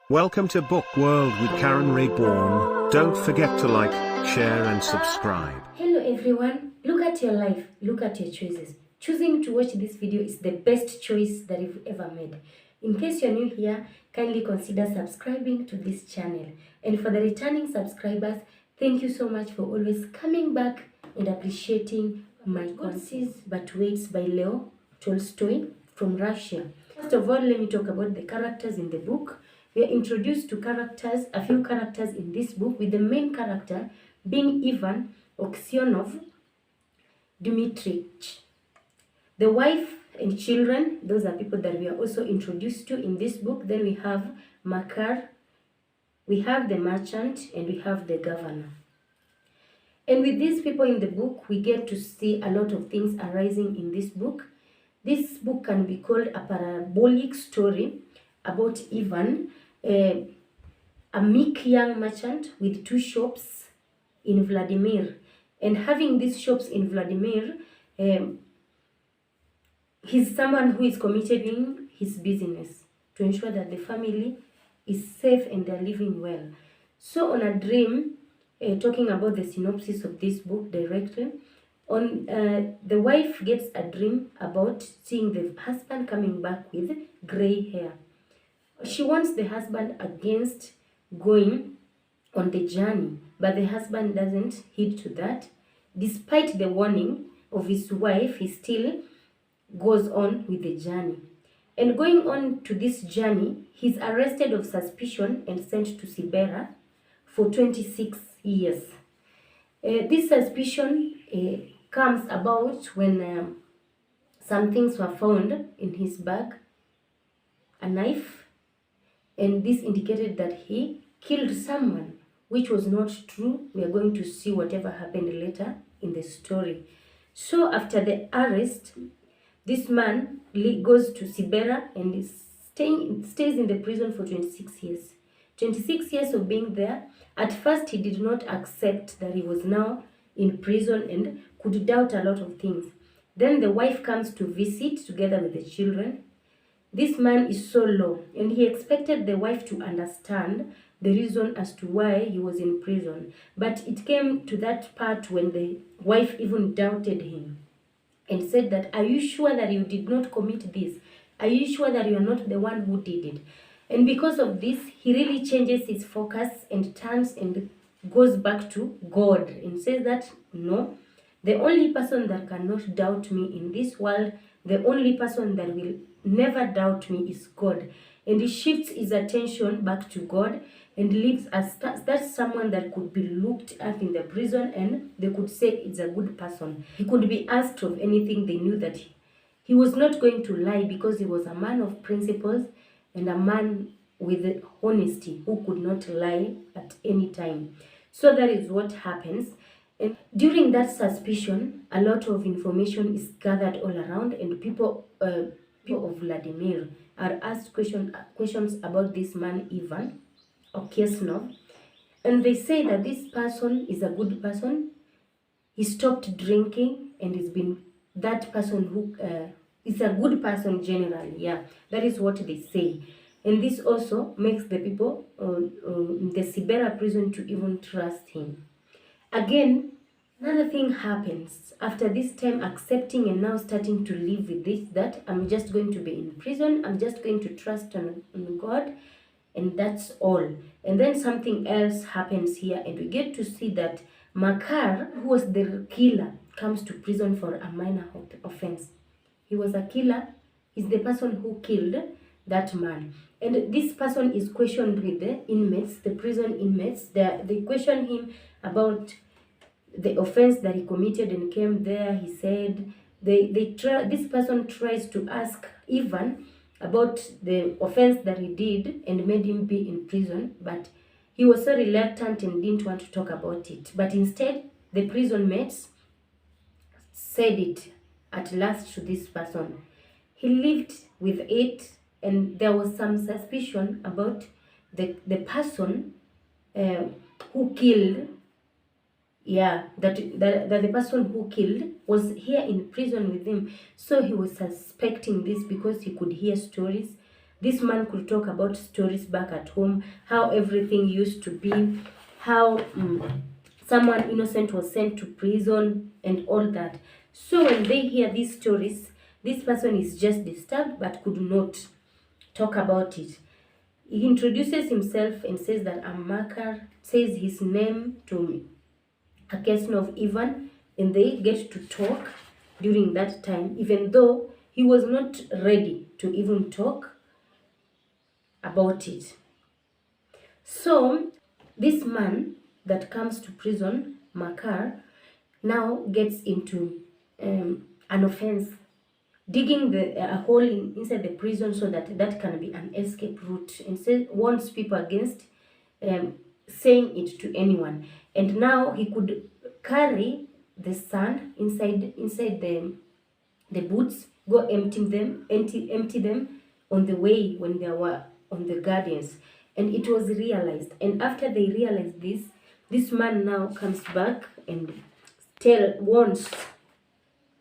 Welcome to Book World with Caren Reborn. Don't forget to like, share and subscribe. Hello everyone, look at your life, look at your choices. Choosing to watch this video is the best choice that you've ever made. In case you're new here, kindly consider subscribing to this channel. And for the returning subscribers, thank you so much for always coming back and appreciating my content. But Waits by Leo Tolstoy from Russia. First of all, let me talk about the characters in the book. We are introduced to a few characters in this book, with the main character being Ivan Oksionov Dmitrich. The wife and children, those are people that we are also introduced to in this book. Then we have Makar, we have the merchant, and we have the governor. And with these people in the book, we get to see a lot of things arising in this book. This book can be called a parabolic story about Ivan, a meek young merchant with two shops in Vladimir. And having these shops in Vladimir, he's someone who is committed in his business to ensure that the family is safe and they're living well. So on a dream, talking about the synopsis of this book directly, the wife gets a dream about seeing the husband coming back with gray hair. She warns the husband against going on the journey, but the husband doesn't heed to that. Despite the warning of his wife, he still goes on with the journey. And going on to this journey, he's arrested of suspicion and sent to Siberia for 26 years. This suspicion comes about when some things were found in his bag, a knife, and this indicated that he killed someone, which was not true. We are going to see whatever happened later in the story. So after the arrest, this man goes to Siberia and stays in the prison for 26 years. 26 years of being there. At first, he did not accept that he was now in prison and could doubt a lot of things. Then the wife comes to visit together with the children. This man is so low, and he expected the wife to understand the reason as to why he was in prison. But it came to that part when the wife even doubted him and said that, "Are you sure that you did not commit this? Are you sure that you are not the one who did it?" And because of this, he really changes his focus and turns and goes back to God and says that, "No, the only person that cannot doubt me in this world, the only person that will never doubt me is God." And he shifts his attention back to God and lives as that's someone that could be looked at in the prison and they could say it's a good person. He could be asked of anything. They knew that he was not going to lie because he was a man of principles and a man with honesty who could not lie at any time. So that is what happens. And during that suspicion, a lot of information is gathered all around, and people of Vladimir are asked questions about this man, Ivan Oksionov. And they say that this person is a good person. He stopped drinking and has been that person who is a good person generally. Yeah, that is what they say. And this also makes the people in the Siberia prison to even trust him. Again, another thing happens after this time, accepting and now starting to live with this, that I'm just going to be in prison, I'm just going to trust on God, and that's all. And then something else happens here, and we get to see that Makar, who was the killer, comes to prison for a minor offense. He was a killer. He's the person who killed that man. And this person is questioned with the inmates, the prison inmates. They question him about the offense that he committed and came there. He said this person tries to ask Ivan about the offense that he did and made him be in prison, but he was so reluctant and didn't want to talk about it. But instead, the prison mates said it at last to this person. He lived with it, and there was some suspicion about the person who killed. Yeah, that the person who killed was here in prison with him. So he was suspecting this because he could hear stories This man could talk about stories back at home, how everything used to be, how someone innocent was sent to prison and all that. So when they hear these stories, this person is just disturbed but could not talk about it. He introduces himself and says that I'm Makar, says his name to a question of Ivan, and they get to talk during that time, even though he was not ready to even talk about it. So this man that comes to prison, Makar, now gets into an offense, digging a hole inside the prison so that that can be an escape route, and warns people against saying it to anyone. And now he could carry the sand inside the boots, go empty them on the way when they were on the gardens. And it was realized. And after they realized this man now comes back and warns.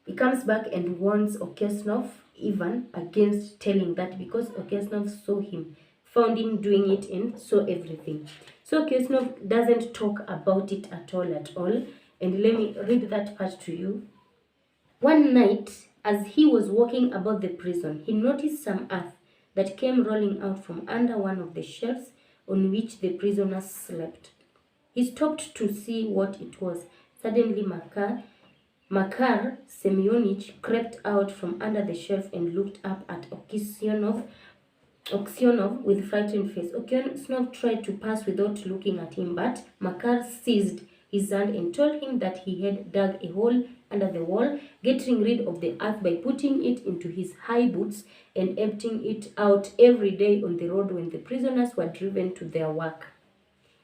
He comes back and warns Okiasnov, Ivan, against telling that, because Okiasnov saw him, found him doing it, and saw everything. So Okiasnov doesn't talk about it at all. And let me read that part to you. One night, as he was walking about the prison, he noticed some earth that came rolling out from under one of the shelves on which the prisoners slept. He stopped to see what it was. Suddenly, Makar Semyonich crept out from under the shelf and looked up at Oksyonov with frightened face. Oksyonov tried to pass without looking at him, but Makar seized his hand and told him that he had dug a hole under the wall, getting rid of the earth by putting it into his high boots and emptying it out every day on the road when the prisoners were driven to their work.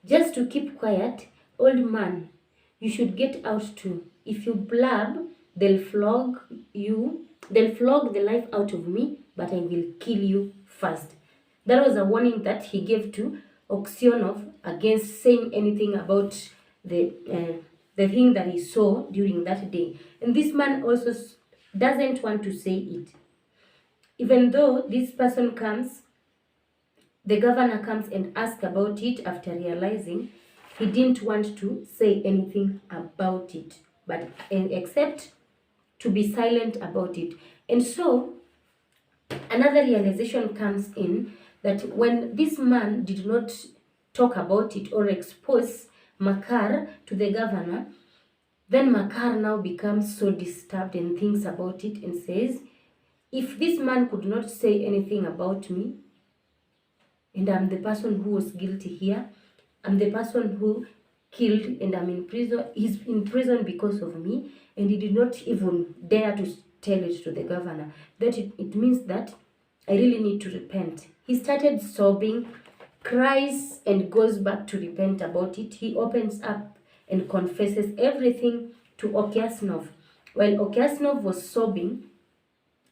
Just to keep quiet, old man, you should get out too. If you blab, they'll flog the life out of me, but I will kill you first. That was a warning that he gave to Oksyonov against saying anything about the thing that he saw during that day. And this man also doesn't want to say it. Even though this person comes, the governor comes and asks about it after realizing he didn't want to say anything about it, but except to be silent about it. And so another realization comes in that when this man did not talk about it or expose Makar to the governor, then Makar now becomes so disturbed and thinks about it and says, if this man could not say anything about me, and I'm the person who was guilty here, I'm the person who killed, and I'm in prison, he's in prison because of me, and he did not even dare to tell it to the governor, that it means that I really need to repent. He started sobbing, cries, and goes back to repent about it. He opens up and confesses everything to Okiasnov. While Okiasnov was sobbing,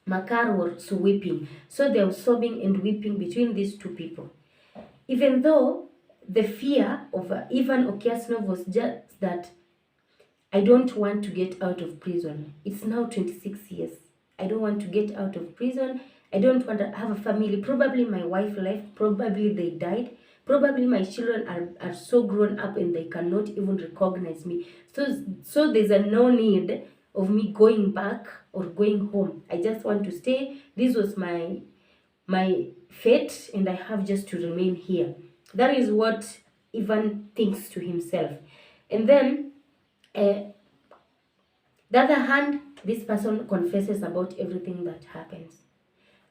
Makar was weeping. So they were sobbing and weeping between these two people. Even though the fear of Ivan Okiasnov was just that, I don't want to get out of prison. It's now 26 years. I don't want to get out of prison. I don't want to have a family. Probably my wife left. Probably they died. Probably my children are so grown up and they cannot even recognize me. So there's no need of me going back or going home. I just want to stay. This was my fate, and I have just to remain here. That is what Ivan thinks to himself. And then, the other hand, this person confesses about everything that happens.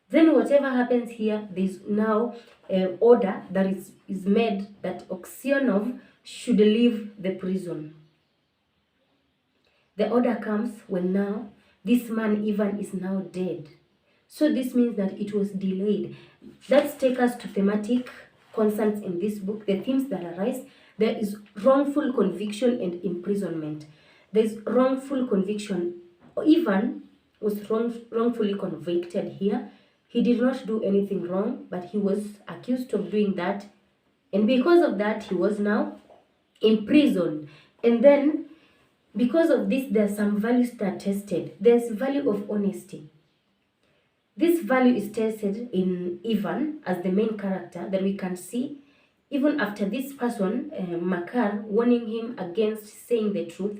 Then whatever happens here, there's now an order that is made that Oksyonov should leave the prison. The order comes when now this man Ivan is now dead. So this means that it was delayed. Let's take us to thematic concerns in this book, the themes that arise. There is wrongful conviction and imprisonment. There's wrongful conviction. Ivan was wrongfully convicted here. He did not do anything wrong, but he was accused of doing that. And because of that, he was now imprisoned. And then, because of this, there are some values that are tested. There's value of honesty. This value is tested in Ivan as the main character that we can see. Even after this person, Makar, warning him against saying the truth,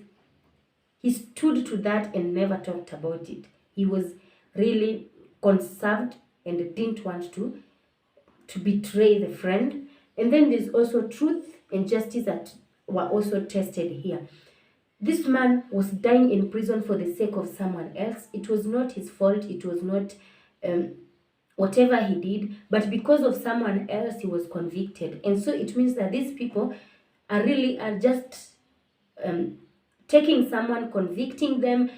he stood to that and never talked about it. He was really conserved and didn't want to betray the friend. And then there's also truth and justice that were also tested here. This man was dying in prison for the sake of someone else. It was not his fault. It was not whatever he did, but because of someone else, he was convicted. And so it means that these people are just taking someone, convicting them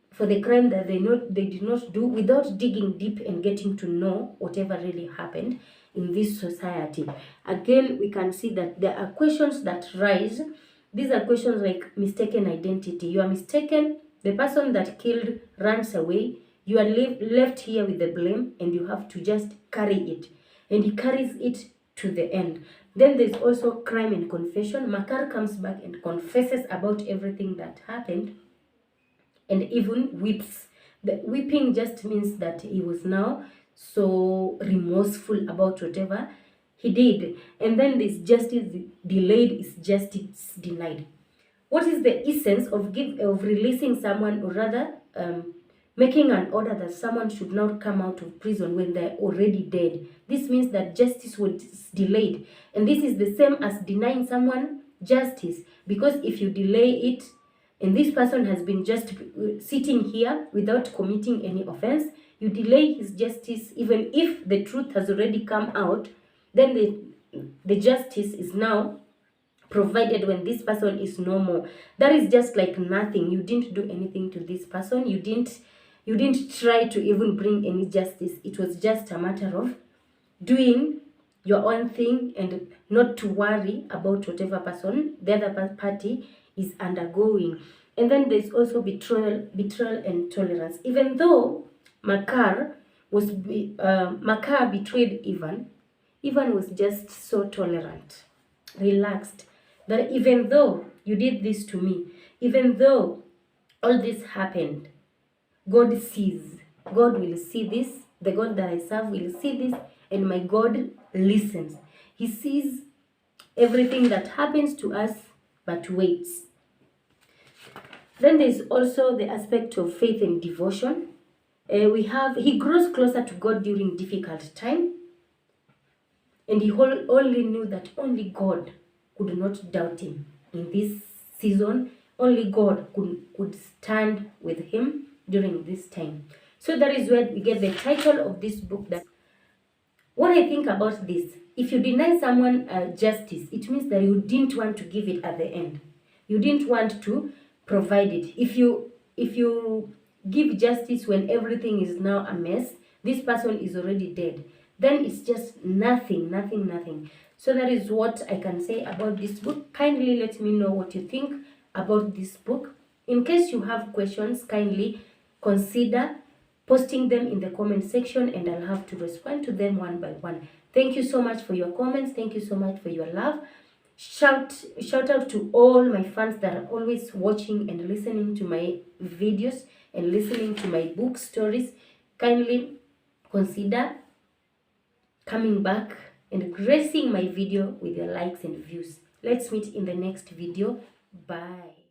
for the crime that they did not do, without digging deep and getting to know whatever really happened in this society. Again, we can see that there are questions that rise. These are questions like mistaken identity. You are mistaken. The person that killed runs away. You are left here with the blame, and you have to just carry it. And he carries it to the end. Then there's also crime and confession. Makar comes back and confesses about everything that happened, and even weeps. The weeping just means that he was now so remorseful about whatever he did. And then this justice delayed is justice denied. What is the essence of releasing someone, or rather making an order that someone should not come out of prison when they're already dead? This means that justice was delayed, and this is the same as denying someone justice, because if you delay it and this person has been just sitting here without committing any offense, you delay his justice. Even if the truth has already come out, then the justice is now provided when this person is no more. That is just like nothing. You didn't do anything to this person. You didn't try to even bring any justice. It was just a matter of doing your own thing and not to worry about whatever person the other party is undergoing. And then there's also betrayal and tolerance. Even though Makar betrayed Ivan, Ivan was just so tolerant, relaxed, that even though you did this to me, even though all this happened, God sees. God will see this. The God that I serve will see this, and my God listens. He sees everything that happens to us, but waits. Then there's also the aspect of faith and devotion. He grows closer to God during difficult time, and he only knew that only God could not doubt him in this season. Only God could stand with him during this time. So that is where we get the title of this book. That what I think about this: if you deny someone justice, it means that you didn't want to give it at the end. You didn't want to provide it. If you give justice when everything is now a mess, this person is already dead, then it's just nothing. So that is what I can say about this book. Kindly let me know what you think about this book. In case you have questions, kindly consider posting them in the comment section, and I'll have to respond to them one by one. Thank you so much for your comments. Thank you so much for your love. Shout out to all my fans that are always watching and listening to my videos and listening to my book stories. Kindly consider coming back and gracing my video with your likes and views. Let's meet in the next video. Bye.